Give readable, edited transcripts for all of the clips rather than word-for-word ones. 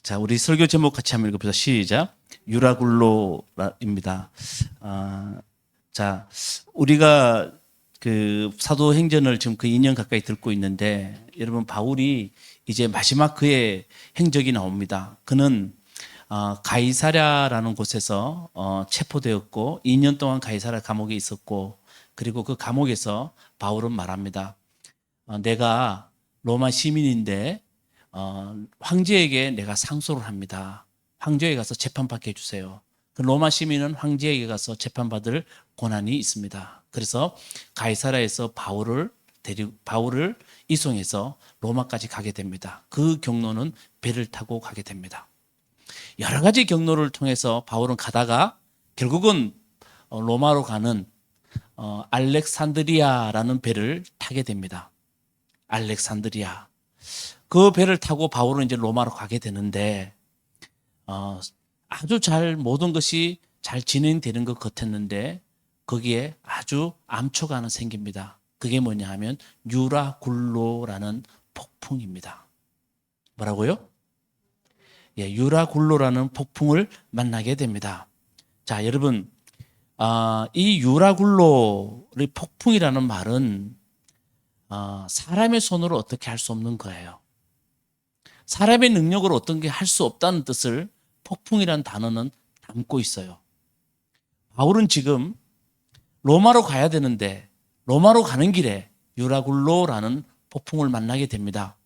자, 우리 설교 제목 같이 한번 읽어보자. 시작. 유라굴로입니다. 자, 우리가 그 사도행전을 지금 그 2년 가까이 듣고 있는데, 여러분 바울이 이제 마지막 그의 행적이 나옵니다. 그는 가이사랴라는 곳에서 체포되었고 2년 동안 가이사랴 감옥에 있었고, 그리고 그 감옥에서 바울은 말합니다. 내가 로마 시민인데 황제에게 내가 상소를 합니다. 황제에 가서 재판받게 해주세요. 그 로마 시민은 황제에게 가서 재판받을 권한이 있습니다. 그래서 가이사라에서 바울을 이송해서 로마까지 가게 됩니다. 그 경로는 배를 타고 가게 됩니다. 여러 가지 경로를 통해서 바울은 가다가 결국은 로마로 가는 알렉산드리아라는 배를 타게 됩니다. 알렉산드리아. 그 배를 타고 바울은 이제 로마로 가게 되는데 아주 잘 모든 것이 잘 진행되는 것 같았는데 거기에 아주 암초가 하나 생깁니다. 그게 뭐냐 하면 유라굴로라는 폭풍입니다. 뭐라고요? 예, 유라굴로라는 폭풍을 만나게 됩니다. 자, 여러분, 이 유라굴로의 폭풍이라는 말은 사람의 손으로 어떻게 할 수 없는 거예요. 사람의 능력으로 어떤 게 할 수 없다는 뜻을 폭풍이라는 단어는 담고 있어요. 바울은 지금 로마로 가야 되는데 로마로 가는 길에 유라굴로라는 폭풍을 만나게 됩니다.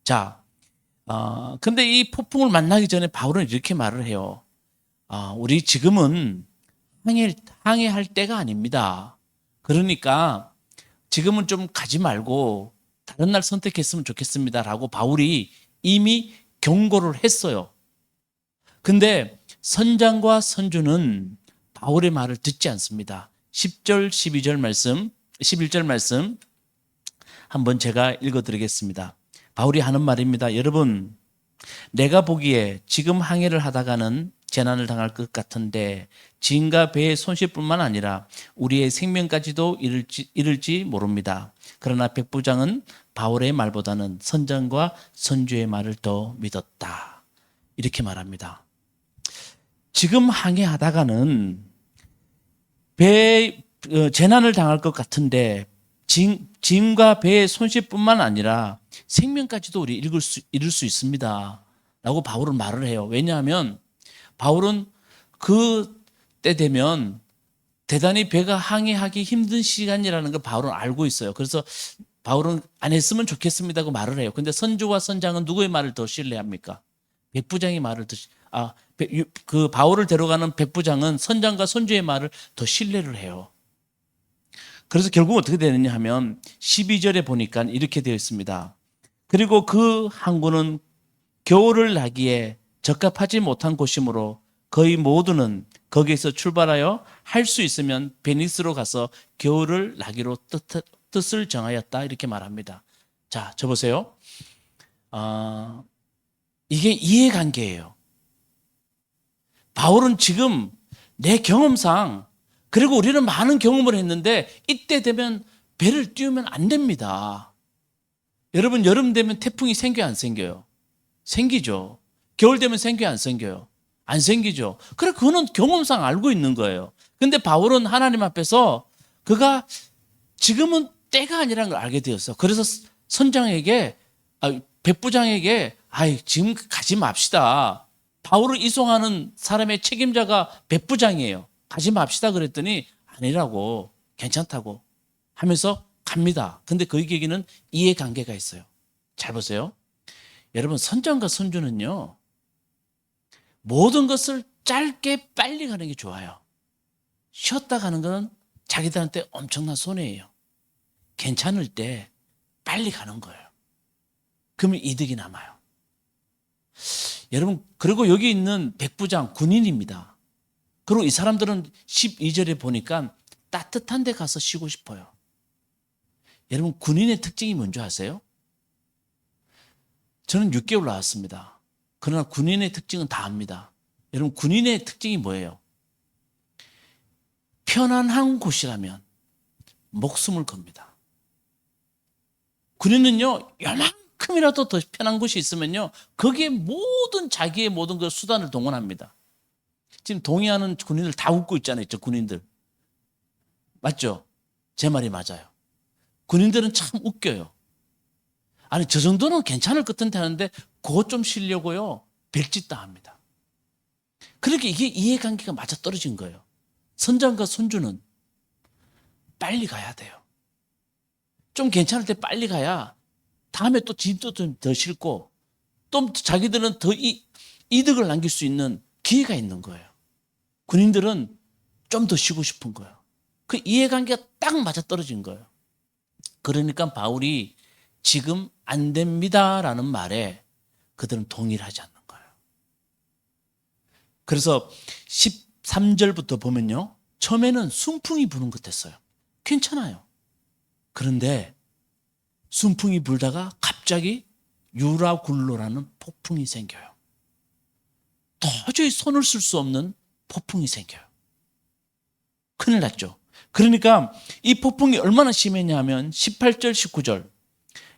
자, 근데 이 폭풍을 만나기 전에 바울은 이렇게 말을 해요. 우리 지금은 항해할 때가 아닙니다. 그러니까 지금은 좀 가지 말고 다른 날 선택했으면 좋겠습니다라고 바울이 이미 경고를 했어요. 근데 선장과 선주는 바울의 말을 듣지 않습니다. 10절, 12절 말씀, 11절 말씀 한번 제가 읽어드리겠습니다. 바울이 하는 말입니다. 여러분, 내가 보기에 지금 항해를 하다가는 재난을 당할 것 같은데 진과 배의 손실뿐만 아니라 우리의 생명까지도 이를지 모릅니다. 그러나 백부장은 바울의 말보다는 선장과 선주의 말을 더 믿었다. 이렇게 말합니다. 지금 항해하다가는 재난을 당할 것 같은데 짐과 배의 손실뿐만 아니라 생명까지도 우리 잃을 수 있습니다. 라고 바울은 말을 해요. 왜냐하면 바울은 그때 되면 대단히 배가 항해하기 힘든 시간이라는 걸 바울은 알고 있어요. 그래서 바울은 안 했으면 좋겠습니다고 말을 해요. 근데 선주와 선장은 누구의 말을 더 신뢰합니까? 백부장의 말을 그 바울을 데려가는 백부장은 선장과 선주의 말을 더 신뢰를 해요. 그래서 결국 어떻게 되느냐 하면 12절에 보니까 이렇게 되어 있습니다. 그리고 그 항구는 겨울을 나기에 적합하지 못한 곳이므로 거의 모두는 거기에서 출발하여 할 수 있으면 베니스로 가서 겨울을 나기로 뜻을 정하였다. 이렇게 말합니다. 자, 저 보세요. 이게 이해관계예요. 바울은 지금 내 경험상, 그리고 우리는 많은 경험을 했는데 이때 되면 배를 띄우면 안 됩니다. 여러분, 여름 되면 태풍이 생겨요, 안 생겨요? 생기죠. 겨울 되면 생겨요, 안 생겨요? 안 생기죠. 그래, 그거는 경험상 알고 있는 거예요. 근데 바울은 하나님 앞에서 그가 지금은 때가 아니라는 걸 알게 되었어. 그래서 선장에게, 백부장에게, 지금 가지 맙시다. 바울을 이송하는 사람의 책임자가 백부장이에요. 가지 맙시다 그랬더니 아니라고, 괜찮다고 하면서 갑니다. 근데 그 얘기는 이해관계가 있어요. 잘 보세요. 여러분, 선장과 선주는요, 모든 것을 짧게 빨리 가는 게 좋아요. 쉬었다 가는 건 자기들한테 엄청난 손해예요. 괜찮을 때 빨리 가는 거예요. 그러면 이득이 남아요. 여러분, 그리고 여기 있는 백부장 군인입니다. 그리고 이 사람들은 12절에 보니까 따뜻한 데 가서 쉬고 싶어요. 여러분, 군인의 특징이 뭔지 아세요? 저는 6개월 나왔습니다. 그러나 군인의 특징은 다 압니다. 여러분, 군인의 특징이 뭐예요? 편안한 곳이라면 목숨을 겁니다. 군인은요, 요만큼 조금이라도 더 편한 곳이 있으면요, 거기에 자기의 모든 그 수단을 동원합니다. 지금 동의하는 군인들 다 웃고 있잖아요. 저 군인들. 맞죠? 제 말이 맞아요. 군인들은 참 웃겨요. 아니, 저 정도는 괜찮을 것 같은데 하는데 그것 좀 쉬려고요, 별짓 다 합니다. 그렇게 이게 이해관계가 맞아 떨어진 거예요. 선장과 선주는 빨리 가야 돼요. 좀 괜찮을 때 빨리 가야 다음에 또 짐도 좀 더 싣고 또 자기들은 더 이득을 남길 수 있는 기회가 있는 거예요. 군인들은 좀 더 쉬고 싶은 거예요. 그 이해관계가 딱 맞아 떨어진 거예요. 그러니까 바울이 지금 안 됩니다라는 말에 그들은 동의를 하지 않는 거예요. 그래서 13절부터 보면요, 처음에는 순풍이 부는 것 같았어요. 괜찮아요. 그런데 순풍이 불다가 갑자기 유라굴로라는 폭풍이 생겨요. 도저히 손을 쓸 수 없는 폭풍이 생겨요. 큰일 났죠. 그러니까 이 폭풍이 얼마나 심했냐면 18절, 19절.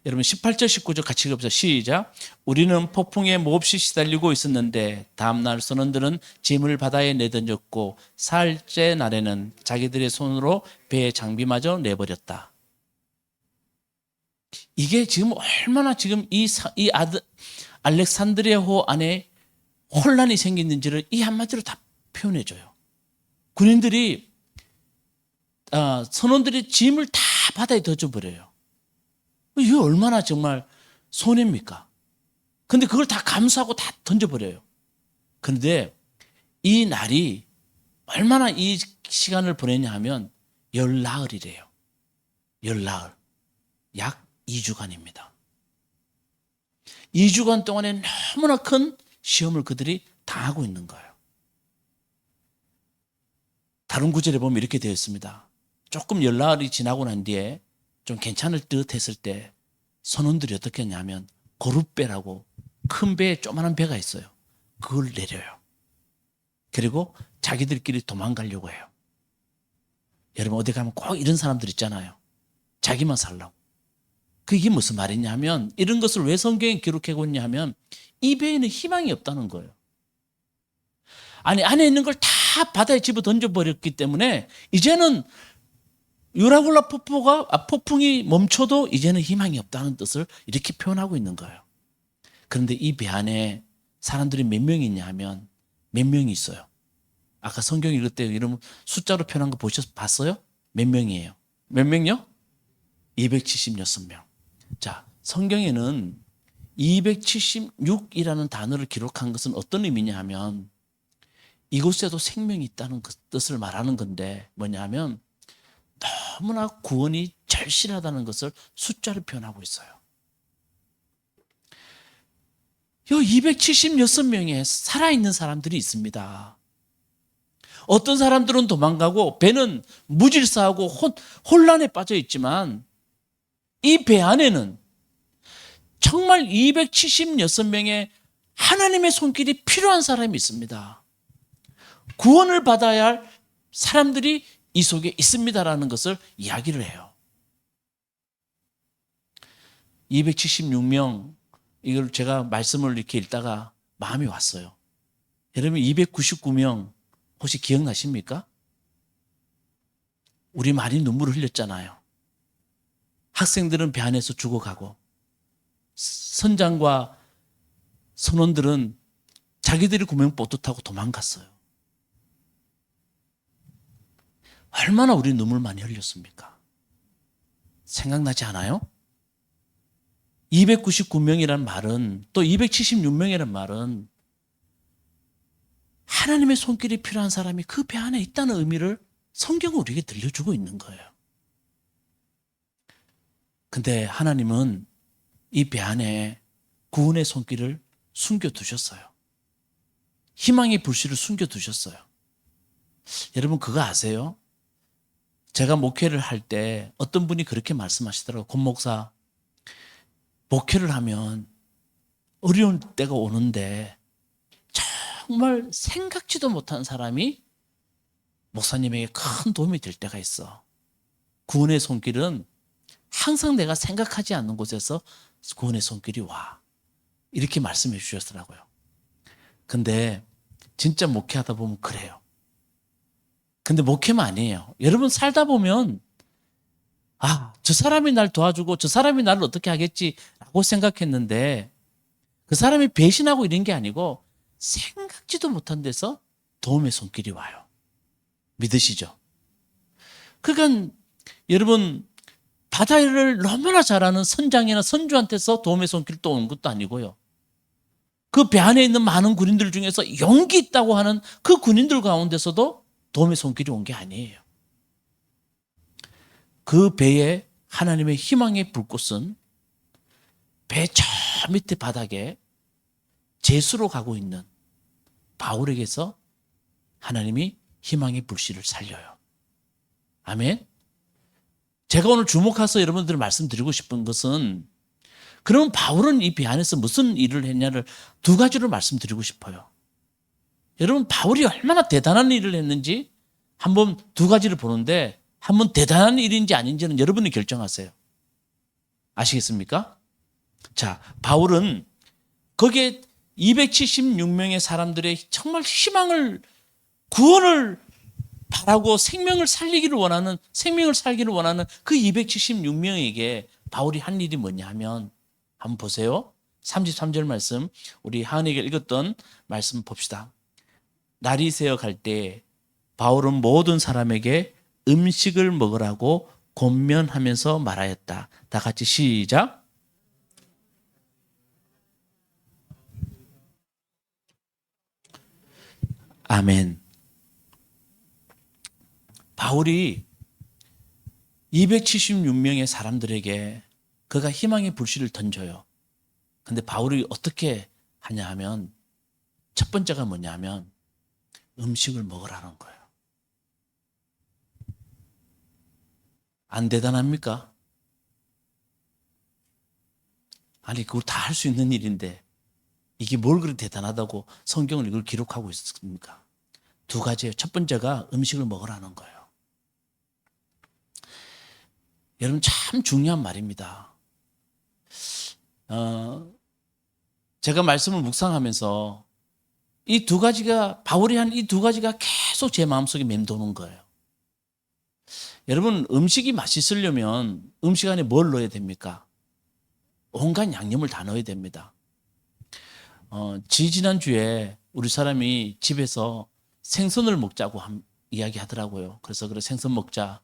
여러분 18절, 19절 같이 읽어보세요. 시작. 우리는 폭풍에 몹시 시달리고 있었는데 다음날 선원들은 짐을 바다에 내던졌고 사흘째 날에는 자기들의 손으로 배의 장비마저 내버렸다. 이게 지금 얼마나 지금 이 알렉산드리아호 안에 혼란이 생겼는지를 이 한마디로 다 표현해줘요. 군인들이 선원들이 짐을 다 바다에 던져버려요. 이게 얼마나 정말 손해입니까? 근데 그걸 다 감수하고 다 던져버려요. 그런데 이 날이 얼마나 이 시간을 보내냐 하면 열나흘이래요. 열나흘. 약 2주간입니다. 2주간 동안에 너무나 큰 시험을 그들이 당하고 있는 거예요. 다른 구절에 보면 이렇게 되어 있습니다. 조금 열나흘이 지나고 난 뒤에 좀 괜찮을 듯 했을 때 선원들이 어떻게 했냐면 고룻배라고 큰 배에 조그마한 배가 있어요. 그걸 내려요. 그리고 자기들끼리 도망가려고 해요. 여러분 어디 가면 꼭 이런 사람들 있잖아요. 자기만 살라고. 그게 무슨 말이냐면 이런 것을 왜 성경에 기록하고 있냐면 이 배에는 희망이 없다는 거예요. 아니 안에 있는 걸 다 바다에 집어 던져버렸기 때문에 이제는 유라굴라 폭풍이 멈춰도 이제는 희망이 없다는 뜻을 이렇게 표현하고 있는 거예요. 그런데 이 배 안에 사람들이 몇 명이 있냐 하면 몇 명이 있어요. 아까 성경 읽을 때 이런 숫자로 표현한 거 봤어요? 몇 명이에요? 몇 명요? 276명. 자, 성경에는 276이라는 단어를 기록한 것은 어떤 의미냐 하면 이곳에도 생명이 있다는 그 뜻을 말하는 건데 뭐냐 하면 너무나 구원이 절실하다는 것을 숫자로 표현하고 있어요. 이 276명의 살아있는 사람들이 있습니다. 어떤 사람들은 도망가고 배는 무질서하고 혼란에 빠져 있지만 이 배 안에는 정말 276명의 하나님의 손길이 필요한 사람이 있습니다. 구원을 받아야 할 사람들이 이 속에 있습니다라는 것을 이야기를 해요. 276명, 이걸 제가 말씀을 이렇게 읽다가 마음이 왔어요. 여러분 299명 혹시 기억나십니까? 우리 많이 눈물을 흘렸잖아요. 학생들은 배 안에서 죽어가고 선장과 선원들은 자기들이 구명보트 타고 도망갔어요. 얼마나 우리 눈물 많이 흘렸습니까? 생각나지 않아요? 299명이란 말은 또 276명이란 말은 하나님의 손길이 필요한 사람이 그 배 안에 있다는 의미를 성경은 우리에게 들려주고 있는 거예요. 근데 하나님은 이 배 안에 구원의 손길을 숨겨두셨어요. 희망의 불씨를 숨겨두셨어요. 여러분 그거 아세요? 제가 목회를 할 때 어떤 분이 그렇게 말씀하시더라고요. 권 목사, 목회를 하면 어려운 때가 오는데 정말 생각지도 못한 사람이 목사님에게 큰 도움이 될 때가 있어. 구원의 손길은 항상 내가 생각하지 않는 곳에서 구원의 손길이 와. 이렇게 말씀해 주셨더라고요. 근데 진짜 목회하다 보면 그래요. 근데 목회만 아니에요. 여러분 살다 보면 저 사람이 날 도와주고 저 사람이 나를 어떻게 하겠지라고 생각했는데 그 사람이 배신하고 이런 게 아니고 생각지도 못한 데서 도움의 손길이 와요. 믿으시죠? 그러니까 여러분 바다를 너무나 잘하는 선장이나 선주한테서 도움의 손길이 또 오는 것도 아니고요. 그 배 안에 있는 많은 군인들 중에서 용기 있다고 하는 그 군인들 가운데서도 도움의 손길이 온 게 아니에요. 그 배에 하나님의 희망의 불꽃은 배 저 밑에 바닥에 제수로 가고 있는 바울에게서 하나님이 희망의 불씨를 살려요. 아멘. 제가 오늘 주목해서 여러분들 말씀드리고 싶은 것은 그럼 바울은 이 배 안에서 무슨 일을 했냐를 두 가지로 말씀드리고 싶어요. 여러분 바울이 얼마나 대단한 일을 했는지 한번 두 가지를 보는데 한번 대단한 일인지 아닌지는 여러분이 결정하세요. 아시겠습니까? 자, 바울은 거기에 276명의 사람들의 정말 희망을 구원을 바라고 생명을 살기를 원하는 그 276명에게 바울이 한 일이 뭐냐 하면 한번 보세요. 33절 말씀 우리 하은이가 읽었던 말씀 봅시다. 날이 새어 갈 때 바울은 모든 사람에게 음식을 먹으라고 권면하면서 말하였다. 다 같이 시작. 아멘. 바울이 276명의 사람들에게 그가 희망의 불씨를 던져요. 근데 바울이 어떻게 하냐 하면 첫 번째가 뭐냐 하면 음식을 먹으라는 거예요. 안 대단합니까? 아니 그걸 다 할 수 있는 일인데 이게 뭘 그렇게 대단하다고 성경을 이걸 기록하고 있습니까? 두 가지예요. 첫 번째가 음식을 먹으라는 거예요. 여러분 참 중요한 말입니다. 제가 말씀을 묵상하면서 이 두 가지가 바울이 한 이 두 가지가 계속 제 마음속에 맴도는 거예요. 여러분 음식이 맛있으려면 음식 안에 뭘 넣어야 됩니까? 온갖 양념을 다 넣어야 됩니다. 지난주에 우리 사람이 집에서 생선을 먹자고 이야기 하더라고요. 그래서 그래 생선 먹자.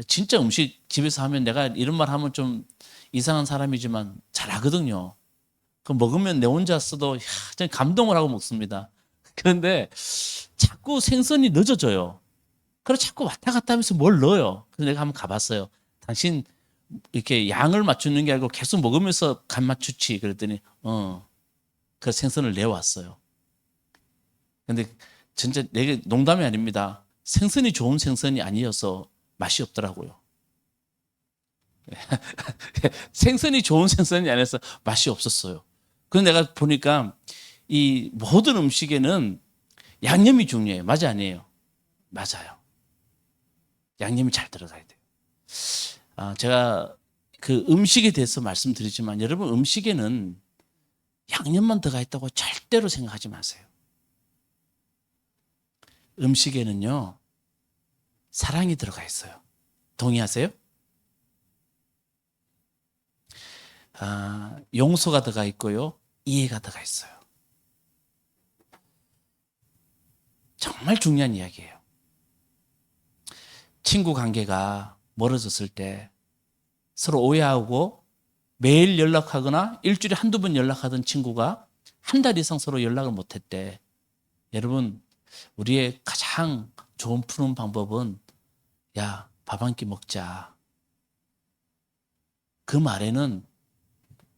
진짜 음식 집에서 하면 내가 이런 말 하면 좀 이상한 사람이지만 잘하거든요. 그 먹으면 내 혼자서도 전 감동을 하고 먹습니다. 그런데 자꾸 생선이 늦어져요. 그래서 자꾸 왔다 갔다 하면서 뭘 넣어요. 그래서 내가 한번 가봤어요. 당신 이렇게 양을 맞추는 게 아니고 계속 먹으면서 간 맞추지. 그랬더니 그 생선을 내왔어요. 근데 진짜 내게 농담이 아닙니다. 생선이 좋은 생선이 아니어서 맛이 없더라고요. 생선이 좋은 생선이 아니어서 맛이 없었어요. 그래서 내가 보니까 이 모든 음식에는 양념이 중요해요. 맞아 아니에요? 맞아요. 양념이 잘 들어가야 돼요. 제가 그 음식에 대해서 말씀드리지만 여러분 음식에는 양념만 들어가 있다고 절대로 생각하지 마세요. 음식에는요 사랑이 들어가 있어요. 동의하세요? 용서가 들어가 있고요 이해가 들어가 있어요. 정말 중요한 이야기예요. 친구 관계가 멀어졌을 때 서로 오해하고 매일 연락하거나 일주일에 한두 번 연락하던 친구가 한 달 이상 서로 연락을 못했대. 여러분 우리의 가장 좋은 푸는 방법은 야, 밥 한 끼 먹자. 그 말에는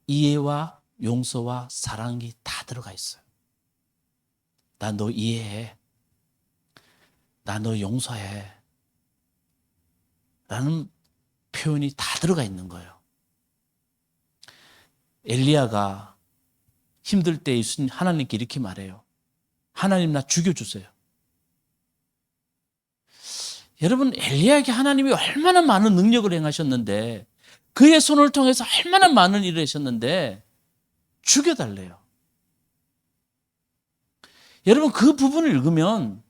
이해와 용서와 사랑이 다 들어가 있어요. 나 너 이해해. 나 너 용서해. 라는 표현이 다 들어가 있는 거예요. 엘리야가 힘들 때 하나님께 이렇게 말해요. 하나님 나 죽여주세요. 여러분 엘리야에게 하나님이 얼마나 많은 능력을 행하셨는데 그의 손을 통해서 얼마나 많은 일을 하셨는데 죽여달래요. 여러분, 그 부분을 읽으면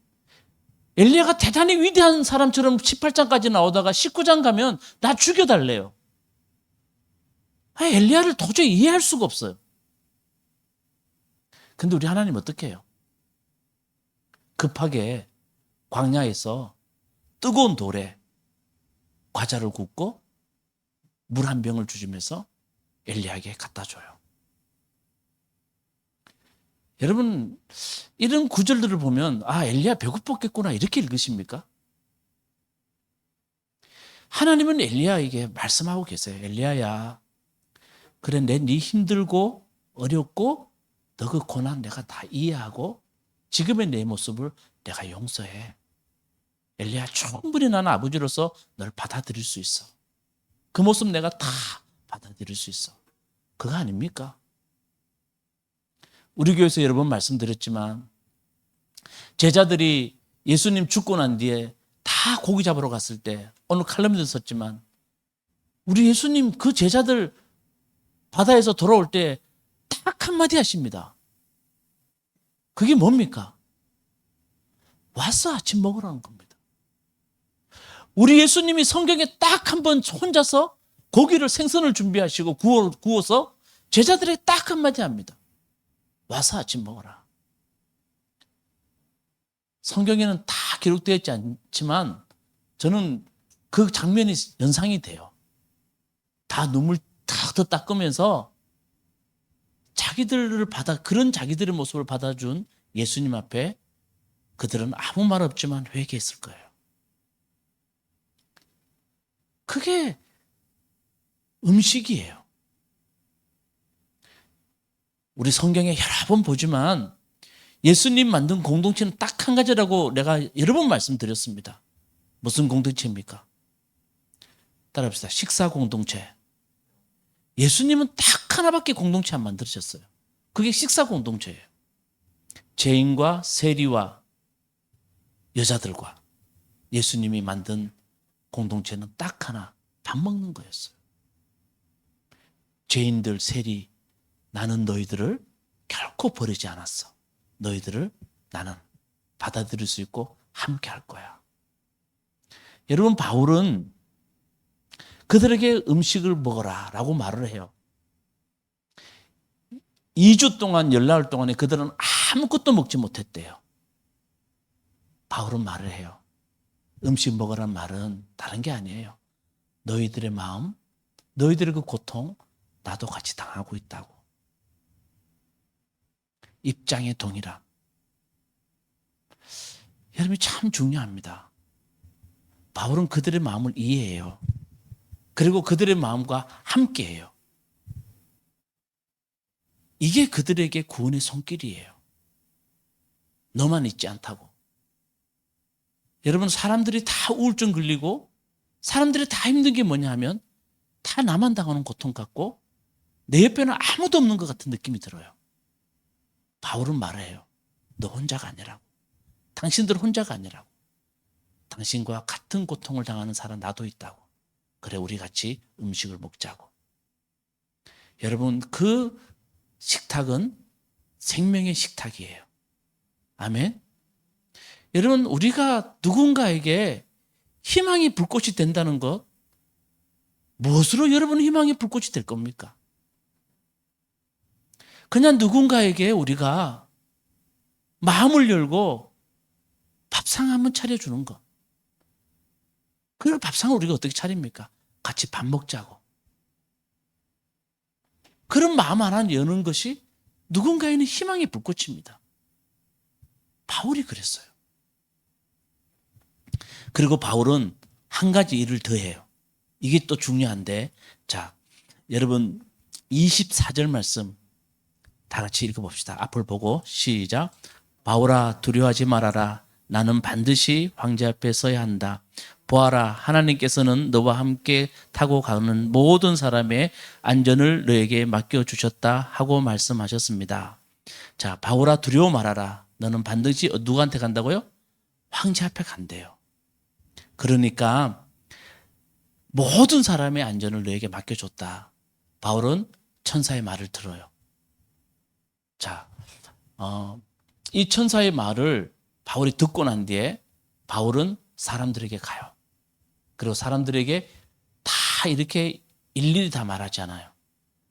엘리야가 대단히 위대한 사람처럼 18장까지 나오다가 19장 가면 나 죽여달래요. 엘리야를 도저히 이해할 수가 없어요. 근데 우리 하나님 어떻게 해요? 급하게 광야에서 뜨거운 돌에 과자를 굽고 물 한 병을 주시면서 엘리야에게 갖다 줘요. 여러분, 이런 구절들을 보면 엘리야 배고팠겠구나 이렇게 읽으십니까? 하나님은 엘리야에게 말씀하고 계세요. 엘리야야, 그래 네 힘들고 어렵고 너 그 고난 내가 다 이해하고 지금의 내 모습을 내가 용서해. 엘리야, 충분히 나는 아버지로서 널 받아들일 수 있어. 그 모습 내가 다 받아들일 수 있어. 그거 아닙니까? 우리 교회에서 여러 번 말씀드렸지만 제자들이 예수님 죽고 난 뒤에 다 고기 잡으러 갔을 때 오늘 칼럼에도 썼지만 우리 예수님 그 제자들 바다에서 돌아올 때 딱 한마디 하십니다. 그게 뭡니까? 와서 아침 먹으라는 겁니다. 우리 예수님이 성경에 딱 한 번 혼자서 고기를 생선을 준비하시고 구워서 제자들에게 딱 한마디 합니다. 와서 아침 먹어라. 성경에는 다 기록되어 있지 않지만 저는 그 장면이 연상이 돼요. 다 눈물 다 닦으면서 그런 자기들의 모습을 받아준 예수님 앞에 그들은 아무 말 없지만 회개했을 거예요. 그게 음식이에요. 우리 성경에 여러 번 보지만 예수님 만든 공동체는 딱 한 가지라고 내가 여러 번 말씀드렸습니다. 무슨 공동체입니까? 따라합시다. 식사 공동체. 예수님은 딱 하나밖에 공동체 안 만드셨어요. 그게 식사 공동체예요. 죄인과 세리와 여자들과 예수님이 만든 공동체는 딱 하나, 밥 먹는 거였어요. 죄인들, 세리, 나는 너희들을 결코 버리지 않았어. 너희들을 나는 받아들일 수 있고 함께 할 거야. 여러분, 바울은 그들에게 음식을 먹어라 라고 말을 해요. 2주 동안, 열나흘 동안에 그들은 아무것도 먹지 못했대요. 바울은 말을 해요. 음식 먹으라는 말은 다른 게 아니에요. 너희들의 마음, 너희들의 그 고통 나도 같이 당하고 있다고. 입장의 동일함. 여러분이 참 중요합니다. 바울은 그들의 마음을 이해해요. 그리고 그들의 마음과 함께해요. 이게 그들에게 구원의 손길이에요. 너만 있지 않다고. 여러분, 사람들이 다 우울증 걸리고 사람들이 다 힘든 게 뭐냐 하면 다 나만 당하는 고통 같고 내 옆에는 아무도 없는 것 같은 느낌이 들어요. 바울은 말해요. 너 혼자가 아니라고. 당신들 혼자가 아니라고. 당신과 같은 고통을 당하는 사람 나도 있다고. 그래, 우리 같이 음식을 먹자고. 여러분, 그 식탁은 생명의 식탁이에요. 아멘. 여러분, 우리가 누군가에게 희망의 불꽃이 된다는 것, 무엇으로 여러분은 희망의 불꽃이 될 겁니까? 그냥 누군가에게 우리가 마음을 열고 밥상 한번 차려주는 것. 그 밥상을 우리가 어떻게 차립니까? 같이 밥 먹자고. 그런 마음 하나 여는 것이 누군가에는 희망의 불꽃입니다. 바울이 그랬어요. 그리고 바울은 한 가지 일을 더 해요. 이게 또 중요한데, 자, 여러분 24절 말씀 다 같이 읽어봅시다. 앞을 보고 시작. 바울아, 두려워하지 말아라. 나는 반드시 황제 앞에 서야 한다. 보아라, 하나님께서는 너와 함께 타고 가는 모든 사람의 안전을 너에게 맡겨주셨다 하고 말씀하셨습니다. 자, 바울아, 두려워 말아라. 너는 반드시 누구한테 간다고요? 황제 앞에 간대요. 그러니까 모든 사람의 안전을 너에게 맡겨줬다. 바울은 천사의 말을 들어요. 자, 이 천사의 말을 바울이 듣고 난 뒤에 바울은 사람들에게 가요. 그리고 사람들에게 다 이렇게 일일이 다 말하지 않아요.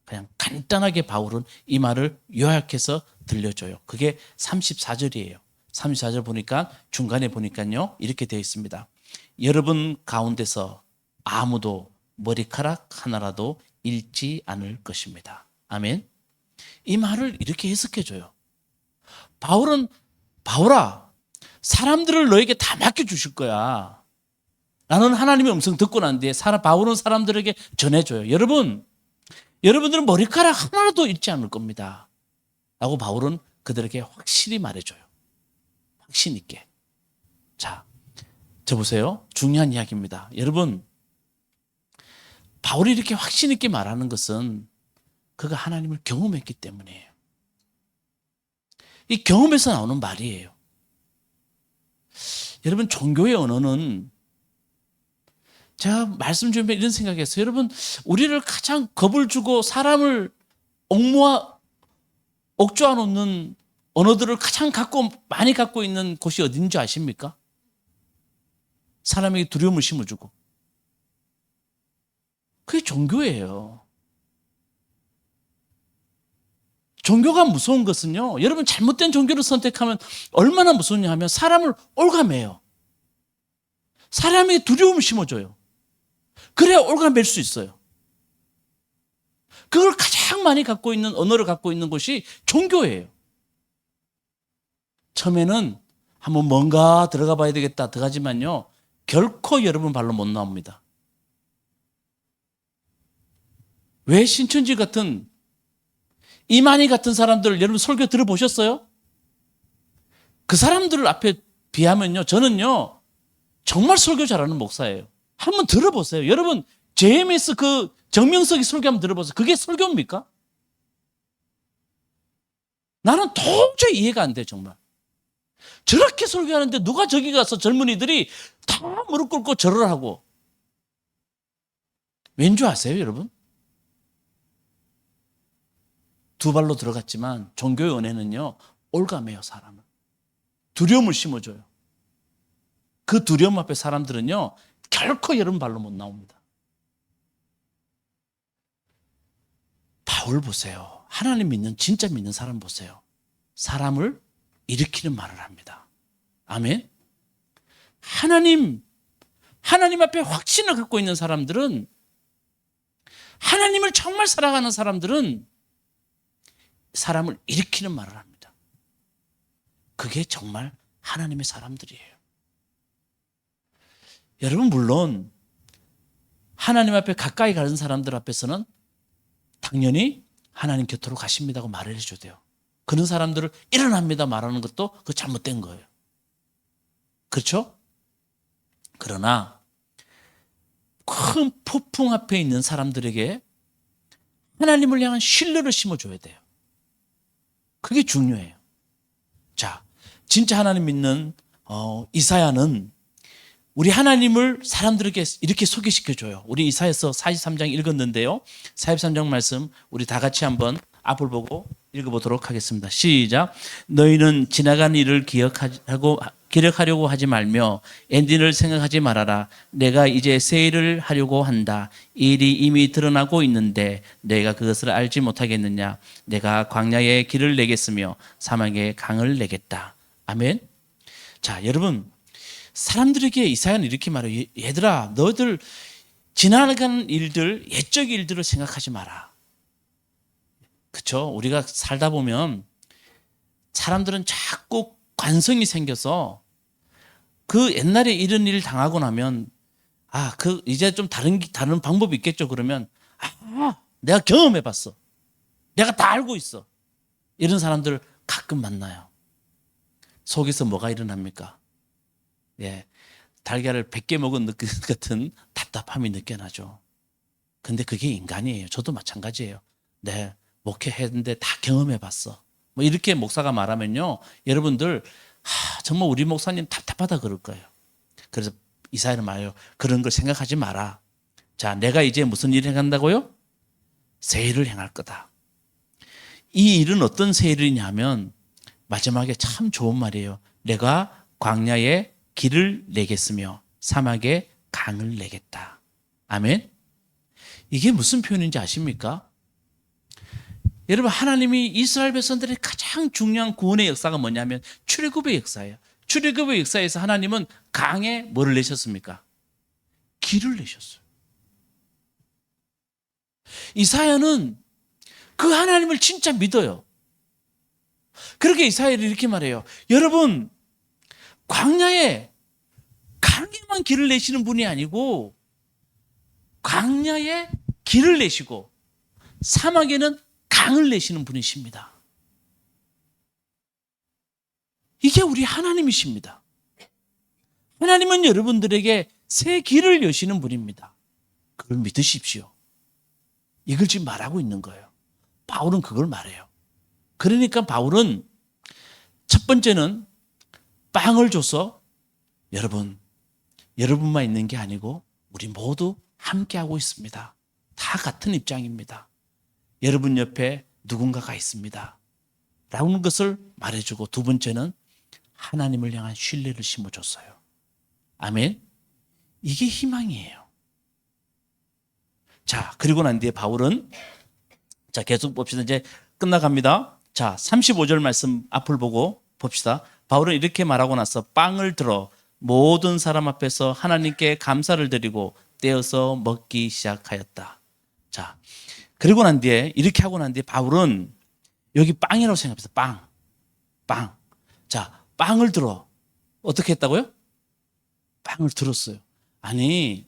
그냥 간단하게 바울은 이 말을 요약해서 들려줘요. 그게 34절이에요. 34절 보니까 중간에 보니까요 이렇게 되어 있습니다. 여러분 가운데서 아무도 머리카락 하나라도 잃지 않을 것입니다. 아멘. 이 말을 이렇게 해석해줘요. 바울은 바울아, 사람들을 너에게 다 맡겨주실 거야. 나는 하나님의 음성 듣고 난 뒤에 바울은 사람들에게 전해줘요. 여러분들은 머리카락 하나라도 잃지 않을 겁니다. 라고 바울은 그들에게 확실히 말해줘요. 확신 있게. 자, 저 보세요. 중요한 이야기입니다. 여러분, 바울이 이렇게 확신 있게 말하는 것은 그가 하나님을 경험했기 때문이에요. 이 경험에서 나오는 말이에요. 여러분, 종교의 언어는 제가 말씀 주면 이런 생각했어요. 여러분, 우리를 가장 겁을 주고 사람을 옥조아 놓는 언어들을 가장 많이 갖고 있는 곳이 어딘 줄 아십니까? 사람에게 두려움을 심어주고. 그게 종교예요. 종교가 무서운 것은요, 여러분 잘못된 종교를 선택하면 얼마나 무서우냐 하면 사람을 올가매요. 사람에게 두려움을 심어줘요. 그래야 올가맬 수 있어요. 그걸 가장 많이 갖고 있는 언어를 갖고 있는 곳이 종교예요. 처음에는 한번 뭔가 들어가 봐야 되겠다 들어가지만요 결코 여러분 발로 못 나옵니다. 왜 신천지 같은 이만희 같은 사람들 여러분 설교 들어보셨어요? 그 사람들 앞에 비하면요 저는요 정말 설교 잘하는 목사예요. 한번 들어보세요. 여러분 JMS 그 정명석이 설교 한번 들어보세요. 그게 설교입니까? 나는 도저히 이해가 안 돼 정말. 저렇게 설교하는데 누가 저기 가서 젊은이들이 다 무릎 꿇고 절을 하고. 왠지 아세요 여러분? 두 발로 들어갔지만 종교의 은혜는요 올가매요 사람을. 두려움을 심어줘요. 그 두려움 앞에 사람들은요 결코 여러분 발로 못 나옵니다. 바울 보세요. 하나님 믿는 진짜 믿는 사람 보세요. 사람을 일으키는 말을 합니다. 아멘. 하나님 앞에 확신을 갖고 있는 사람들은, 하나님을 정말 사랑하는 사람들은 사람을 일으키는 말을 합니다. 그게 정말 하나님의 사람들이에요. 여러분 물론 하나님 앞에 가까이 가는 사람들 앞에서는 당연히 하나님 곁으로 가십니다고 말을 해줘야 돼요. 그런 사람들을 일어납니다 말하는 것도 그 잘못된 거예요. 그렇죠? 그러나 큰 폭풍 앞에 있는 사람들에게 하나님을 향한 신뢰를 심어줘야 돼요. 그게 중요해요. 자, 진짜 하나님 믿는 이사야는 우리 하나님을 사람들에게 이렇게 소개시켜줘요. 우리 이사야서 43장 읽었는데요. 43장 말씀 우리 다 같이 한번 앞을 보고 읽어보도록 하겠습니다. 시작. 너희는 지나간 일을 기억하려고 하지 말며 엔딩을 생각하지 말아라. 내가 이제 새 일을 하려고 한다. 이 일이 이미 드러나고 있는데 내가 그것을 알지 못하겠느냐. 내가 광야에 길을 내겠으며 사막에 강을 내겠다. 아멘. 자, 여러분 사람들에게 이사야는 이렇게 말해요. 얘들아 너희들 지나가는 일들, 옛적 일들을 생각하지 마라. 그렇죠? 우리가 살다 보면 사람들은 자꾸 관성이 생겨서 그 옛날에 이런 일을 당하고 나면 이제 좀 다른 방법이 있겠죠. 그러면 내가 경험해 봤어. 내가 다 알고 있어. 이런 사람들 가끔 만나요. 속에서 뭐가 일어납니까? 예, 달걀을 100개 먹은 느낌 같은 답답함이 느껴나죠. 근데 그게 인간이에요. 저도 마찬가지예요. 네, 목회했는데 다 경험해봤어. 뭐 이렇게 목사가 말하면요, 여러분들 정말 우리 목사님 답답하다 그럴 거예요. 그래서 이사야는 말해요. 그런 걸 생각하지 마라. 자, 내가 이제 무슨 일을 행한다고요? 새 일을 행할 거다. 이 일은 어떤 새 일이냐면 마지막에 참 좋은 말이에요. 내가 광야에 길을 내겠으며 사막에 강을 내겠다. 아멘. 이게 무슨 표현인지 아십니까? 여러분, 하나님이 이스라엘 백성들의 가장 중요한 구원의 역사가 뭐냐면 출애굽의 역사예요. 출애굽의 역사에서 하나님은 강에 뭐를 내셨습니까? 길을 내셨어요. 이사야는 그 하나님을 진짜 믿어요. 그렇게 이사야를 이렇게 말해요. 여러분, 광야에 강에만 길을 내시는 분이 아니고 광야에 길을 내시고 사막에는 강을 내시는 분이십니다. 이게 우리 하나님이십니다. 하나님은 여러분들에게 새 길을 여시는 분입니다. 그걸 믿으십시오. 이걸 지금 말하고 있는 거예요. 바울은 그걸 말해요. 그러니까 바울은 첫 번째는 빵을 줘서 여러분만 있는 게 아니고 우리 모두 함께하고 있습니다. 다 같은 입장입니다. 여러분 옆에 누군가가 있습니다. 라는 것을 말해주고, 두 번째는 하나님을 향한 신뢰를 심어줬어요. 아멘. 이게 희망이에요. 자, 그리고 난 뒤에 바울은, 자, 계속 봅시다. 이제 끝나갑니다. 자, 35절 말씀 앞을 보고 봅시다. 바울은 이렇게 말하고 나서 빵을 들어 모든 사람 앞에서 하나님께 감사를 드리고 떼어서 먹기 시작하였다. 자, 그리고 난 뒤에, 이렇게 하고 난 뒤에 바울은 여기 빵이라고 생각합니다. 빵. 자, 빵을 들어. 어떻게 했다고요? 빵을 들었어요. 아니,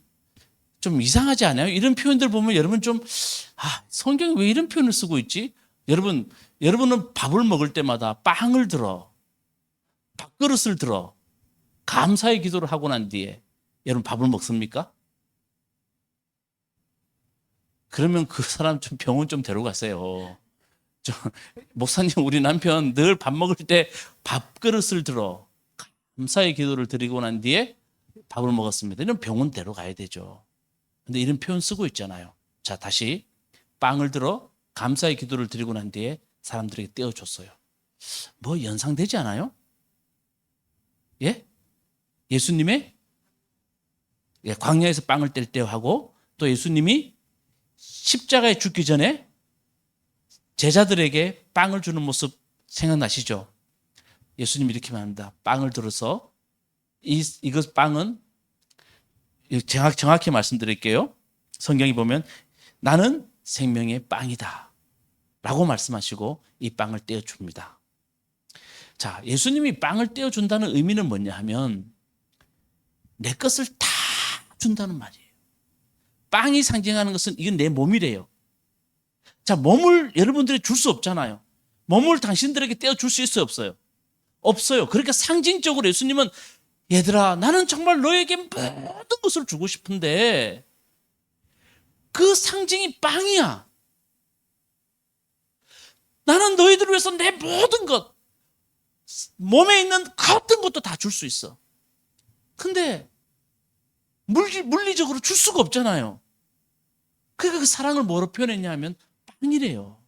좀 이상하지 않아요? 이런 표현들 보면 여러분 좀, 성경이 왜 이런 표현을 쓰고 있지? 여러분은 밥을 먹을 때마다 빵을 들어, 밥그릇을 들어, 감사의 기도를 하고 난 뒤에 여러분 밥을 먹습니까? 그러면 그 사람 좀 병원 좀 데려가세요. 목사님, 우리 남편 늘 밥 먹을 때 밥그릇을 들어 감사의 기도를 드리고 난 뒤에 밥을 먹었습니다. 이런 병원 데려가야 되죠. 근데 이런 표현 쓰고 있잖아요. 자, 다시 빵을 들어 감사의 기도를 드리고 난 뒤에 사람들에게 떼어줬어요. 뭐 연상되지 않아요? 예? 예수님의 광야에서 빵을 뗄 때 하고, 또 예수님이 십자가에 죽기 전에 제자들에게 빵을 주는 모습 생각나시죠? 예수님이 이렇게 말합니다. 빵을 들어서 이것 빵은 정확히 말씀드릴게요. 성경이 보면 나는 생명의 빵이다 라고 말씀하시고 이 빵을 떼어줍니다. 자, 예수님이 빵을 떼어준다는 의미는 뭐냐 하면 내 것을 다 준다는 말이에요. 빵이 상징하는 것은 이건 내 몸이래요. 자, 몸을 여러분들이 줄 수 없잖아요. 몸을 당신들에게 떼어줄 수 있어요, 없어요? 없어요. 그러니까 상징적으로 예수님은 얘들아, 나는 정말 너에게 모든 것을 주고 싶은데 그 상징이 빵이야. 나는 너희들을 위해서 내 모든 것, 몸에 있는 어떤 것도 다 줄 수 있어. 근데 물리적으로 줄 수가 없잖아요. 그러니까 그 사랑을 뭐로 표현했냐 하면 빵이래요.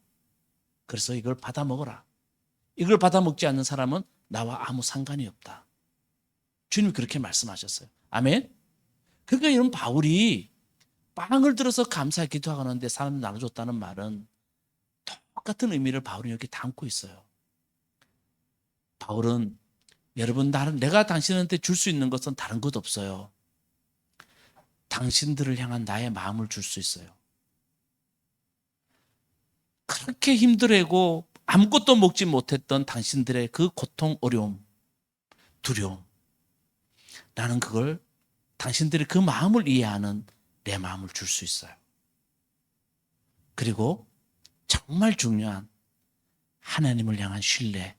그래서 이걸 받아 먹어라. 이걸 받아 먹지 않는 사람은 나와 아무 상관이 없다. 주님이 그렇게 말씀하셨어요. 아멘. 그러니까 이런 바울이 빵을 들어서 감사의 기도하는데 사람들 나눠줬다는 말은 똑같은 의미를 바울이 여기 담고 있어요. 바울은 여러분, 내가 당신한테 줄 수 있는 것은 다른 것 없어요. 당신들을 향한 나의 마음을 줄 수 있어요. 그렇게 힘들고 아무것도 먹지 못했던 당신들의 그 고통, 어려움, 두려움, 나는 그걸 당신들이 그 마음을 이해하는 내 마음을 줄 수 있어요. 그리고 정말 중요한 하나님을 향한 신뢰,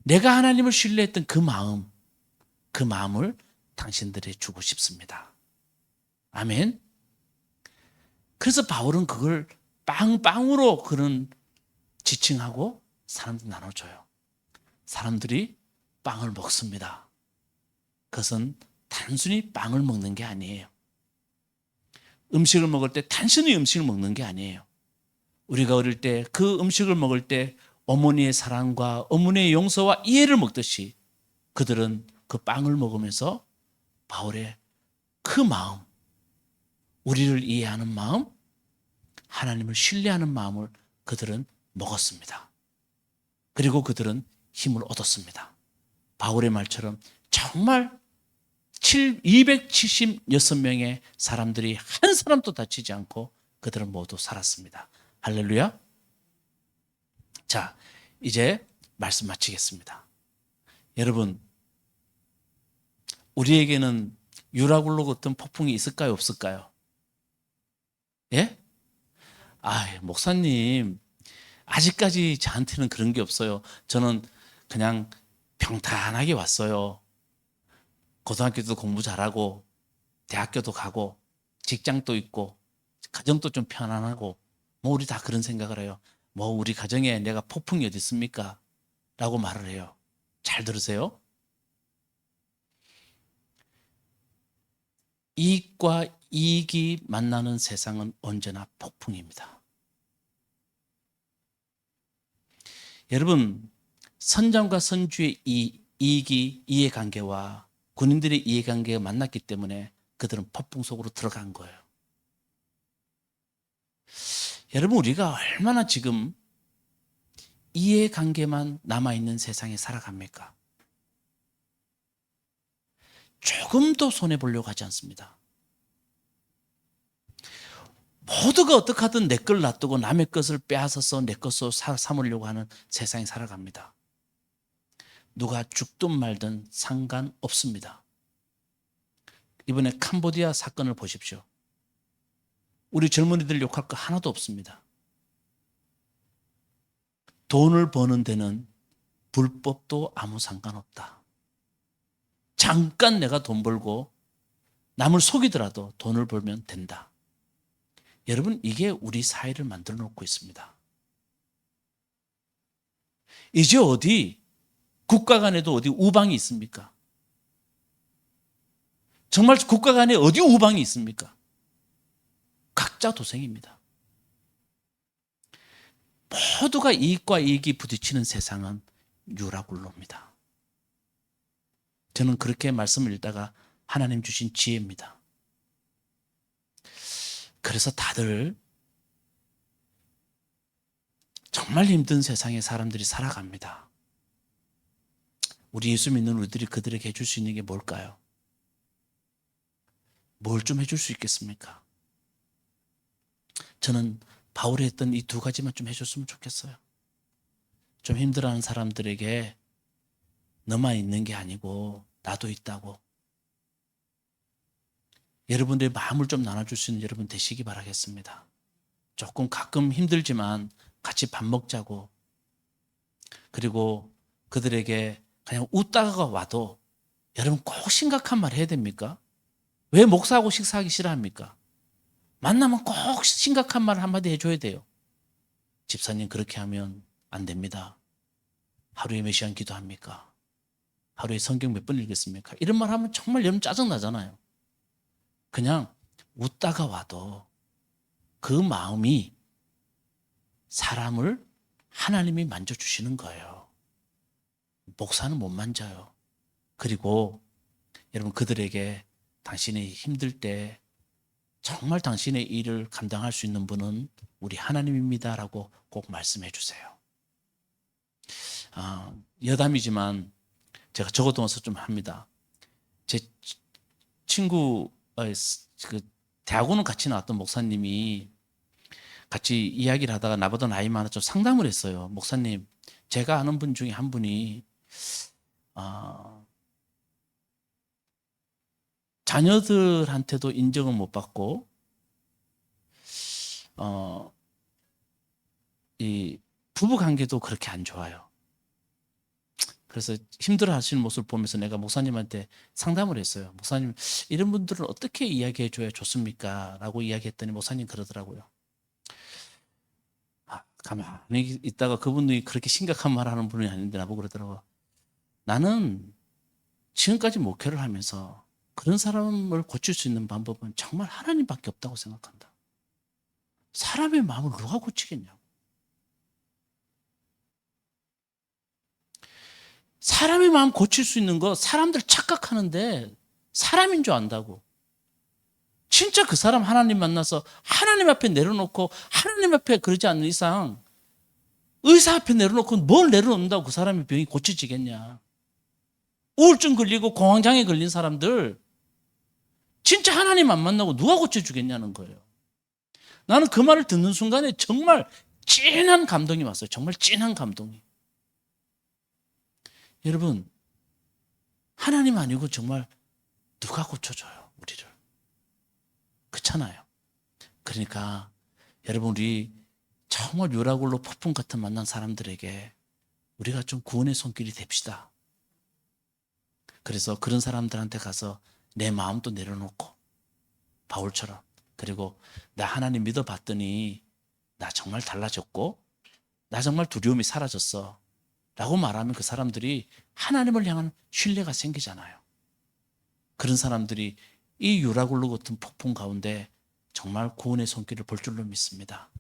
내가 하나님을 신뢰했던 그 마음을 당신들에게 주고 싶습니다. 아멘. 그래서 바울은 그걸 빵빵으로 그런 지칭하고 사람들 나눠줘요. 사람들이 빵을 먹습니다. 그것은 단순히 빵을 먹는 게 아니에요. 음식을 먹을 때 단순히 음식을 먹는 게 아니에요. 우리가 어릴 때 그 음식을 먹을 때 어머니의 사랑과 어머니의 용서와 이해를 먹듯이 그들은 그 빵을 먹으면서 바울의 그 마음, 우리를 이해하는 마음, 하나님을 신뢰하는 마음을 그들은 먹었습니다. 그리고 그들은 힘을 얻었습니다. 바울의 말처럼 정말 276명의 사람들이 한 사람도 다치지 않고 그들은 모두 살았습니다. 할렐루야. 자, 이제 말씀 마치겠습니다. 여러분, 우리에게는 유라굴로 같은 폭풍이 있을까요, 없을까요? 예? 목사님, 아직까지 저한테는 그런 게 없어요. 저는 그냥 평탄하게 왔어요. 고등학교도 공부 잘하고, 대학교도 가고, 직장도 있고, 가정도 좀 편안하고, 뭐 우리 다 그런 생각을 해요. 뭐 우리 가정에 내가 폭풍이 어디 있습니까? 라고 말을 해요. 잘 들으세요. 이익과 이익이 만나는 세상은 언제나 폭풍입니다. 여러분, 선장과 선주의 이익이 이해관계와 군인들의 이해관계가 만났기 때문에 그들은 폭풍 속으로 들어간 거예요. 여러분, 우리가 얼마나 지금 이해관계만 남아있는 세상에 살아갑니까? 조금도 손해보려고 하지 않습니다. 모두가 어떻게 하든 내 걸 놔두고 남의 것을 빼앗아서 내 것으로 삼으려고 하는 세상에 살아갑니다. 누가 죽든 말든 상관없습니다. 이번에 캄보디아 사건을 보십시오. 우리 젊은이들 욕할 거 하나도 없습니다. 돈을 버는 데는 불법도 아무 상관없다. 잠깐 내가 돈 벌고 남을 속이더라도 돈을 벌면 된다. 여러분, 이게 우리 사회를 만들어 놓고 있습니다. 이제 어디 국가 간에도 어디 우방이 있습니까? 정말 국가 간에 어디 우방이 있습니까? 각자 도생입니다. 모두가 이익과 이익이 부딪히는 세상은 유라굴로입니다. 저는 그렇게 말씀을 읽다가 하나님 주신 지혜입니다. 그래서 다들 정말 힘든 세상에 사람들이 살아갑니다. 우리 예수 믿는 우리들이 그들에게 해줄 수 있는 게 뭘까요? 뭘 좀 해줄 수 있겠습니까? 저는 바울이 했던 이 두 가지만 좀 해줬으면 좋겠어요. 좀 힘들어하는 사람들에게 너만 있는 게 아니고 나도 있다고. 여러분들의 마음을 좀 나눠줄 수 있는 여러분 되시기 바라겠습니다. 조금 가끔 힘들지만 같이 밥 먹자고. 그리고 그들에게 그냥 웃다가 와도 여러분 꼭 심각한 말 해야 됩니까? 왜 목사하고 식사하기 싫어합니까? 만나면 꼭 심각한 말 한마디 해줘야 돼요. 집사님 그렇게 하면 안 됩니다. 하루에 몇 시간 기도합니까? 하루에 성경 몇 번 읽겠습니까? 이런 말 하면 정말 여러분 짜증나잖아요. 그냥 웃다가 와도 그 마음이 사람을 하나님이 만져주시는 거예요. 목사는 못 만져요. 그리고 여러분 그들에게 당신이 힘들 때 정말 당신의 일을 감당할 수 있는 분은 우리 하나님입니다라고 꼭 말씀해 주세요. 여담이지만 제가 적어둬서 좀 합니다. 제 친구 그 대학원을 같이 나왔던 목사님이 같이 이야기를 하다가 나보다 나이 많아 좀 상담을 했어요. 목사님, 제가 아는 분 중에 한 분이 자녀들한테도 인정을 못 받고 이 부부 관계도 그렇게 안 좋아요. 그래서 힘들어 하시는 모습을 보면서 내가 목사님한테 상담을 했어요. 목사님, 이런 분들은 어떻게 이야기해 줘야 좋습니까? 라고 이야기했더니 목사님 그러더라고요. 가만히 있다가 그분이 그렇게 심각한 말 하는 분이 아닌데 나보고 그러더라고요. 나는 지금까지 목회를 하면서 그런 사람을 고칠 수 있는 방법은 정말 하나님밖에 없다고 생각한다. 사람의 마음을 누가 고치겠냐고. 사람의 마음 고칠 수 있는 거 사람들 착각하는데 사람인 줄 안다고. 진짜 그 사람 하나님 만나서 하나님 앞에 내려놓고 하나님 앞에 그러지 않는 이상 의사 앞에 내려놓고 뭘 내려놓는다고 그 사람의 병이 고쳐지겠냐. 우울증 걸리고 공황장애 걸린 사람들 진짜 하나님 안 만나고 누가 고쳐주겠냐는 거예요. 나는 그 말을 듣는 순간에 정말 찐한 감동이 왔어요. 정말 찐한 감동이. 여러분, 하나님 아니고 정말 누가 고쳐줘요, 우리를. 그렇잖아요. 그러니까 여러분, 우리 정말 유라굴로 폭풍 같은 만난 사람들에게 우리가 좀 구원의 손길이 됩시다. 그래서 그런 사람들한테 가서 내 마음도 내려놓고 바울처럼, 그리고 나 하나님 믿어봤더니 나 정말 달라졌고 나 정말 두려움이 사라졌어 라고 말하면 그 사람들이 하나님을 향한 신뢰가 생기잖아요. 그런 사람들이 이 유라굴로 같은 폭풍 가운데 정말 구원의 손길을 볼 줄로 믿습니다.